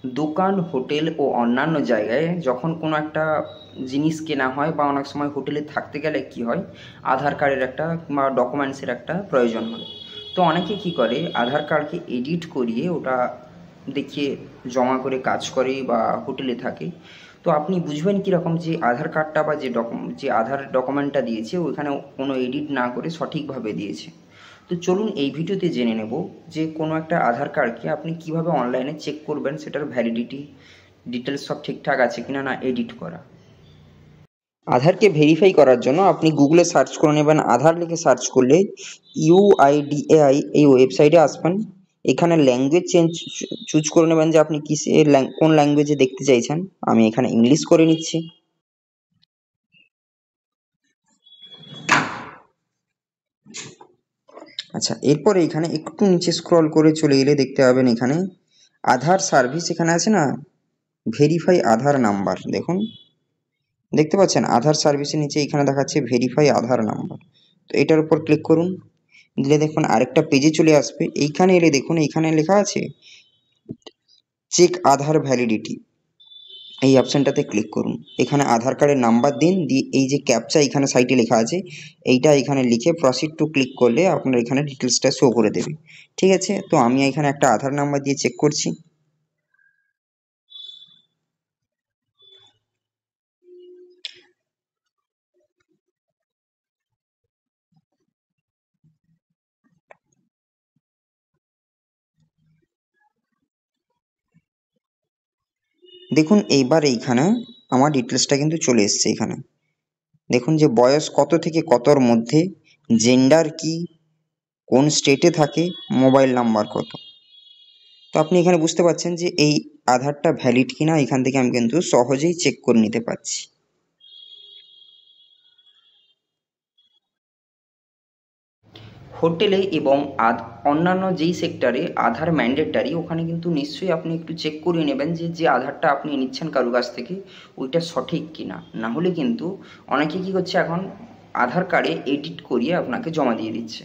দোকান, হোটেল ও অন্যান্য জায়গায় যখন কোনো একটা জিনিস কেনা হয় বা অনেক সময় হোটেলে থাকতে গেলে কি হয়, আধার কার্ডের একটা বা ডকুমেন্টসের একটা প্রয়োজন হয়। তো অনেকে কি করে, আধার কার্ডকে এডিট করিয়ে ওটা দেখিয়ে জমা করে কাজ করে বা হোটেলে থাকে। তো আপনি বুঝবেন কীরকম যে আধার কার্ডটা বা যে আধার ডকুমেন্টটা দিয়েছে ওইখানে কোনো এডিট না করে সঠিকভাবে দিয়েছে। তো চলুন এই ভিডিওতে জেনে নেব যে কোনো একটা আধার কার্ডকে আপনি কিভাবে অনলাইনে চেক করবেন সেটার ভ্যালিডিটি ডিটেলস সব ঠিকঠাক আছে কিনা, না এডিট করা। আধারকে ভেরিফাই করার জন্য আপনি গুগলে সার্চ করে নেবেন, আধার লিখে সার্চ করলে ইউআইডিএআই এই ওয়েবসাইটে আসবেন। এখানে ল্যাঙ্গুয়েজ চুজ করে নেবেন যে আপনি কোন ল্যাঙ্গুয়েজে দেখতে চাইছেন। আমি এখানে ইংলিশ করে নিচ্ছি। আচ্ছা, এরপরে এখানে একটু নিচে স্ক্রল করে চলে গেলে দেখতে পাবেন এখানে আধার সার্ভিস এখানে আছে না, ভেরিফাই আধার নাম্বার। দেখুন, দেখতে পাচ্ছেন আধার সার্ভিসের নিচে এখানে দেখাচ্ছে ভেরিফাই আধার নাম্বার। তো এটার উপর ক্লিক করুন, দিলে দেখুন আরেকটা পেজে চলে আসবে। এইখানে এলে দেখুন এইখানে লেখা আছে চেক আধার ভ্যালিডিটি, এই অপশানটাতে ক্লিক করুন। এখানে আধার কার্ডের নাম্বার দিন, দিয়ে এই যে ক্যাপচা এখানে সাইটে লেখা আছে এইটা এখানে লিখে প্রসিড টু ক্লিক করলে আপনার এখানে ডিটেলসটা শো করে দেবে। ঠিক আছে, তো আমি এখানে একটা আধার নাম্বার দিয়ে চেক করছি। দেখুন এইবার এইখানে আমার ডিটেলসটা কিন্তু চলে এসছে। এখানে দেখুন যে বয়স কত থেকে কতর মধ্যে, জেন্ডার কি, কোন স্টেটে থাকে, মোবাইল নাম্বার কত। তো আপনি এখানে বুঝতে পারছেন যে এই আধারটা ভ্যালিড কিনা এখান থেকে আমি কিন্তু সহজেই চেক করে নিতে পারছি। হোটেলে এবং অন্যান্য যেই সেক্টরে আধার ম্যান্ডেটারি, ওখানে কিন্তু নিশ্চয়ই আপনি একটু চেক করিয়ে নেবেন যে যে আধারটা আপনি নিচ্ছেন কারো কাছ থেকে ওইটা সঠিক কিনা। না হলে কিন্তু অনেকে কী করছে, এখন আধার কার্ডে এডিট করিয়ে আপনাকে জমা দিয়ে দিচ্ছে।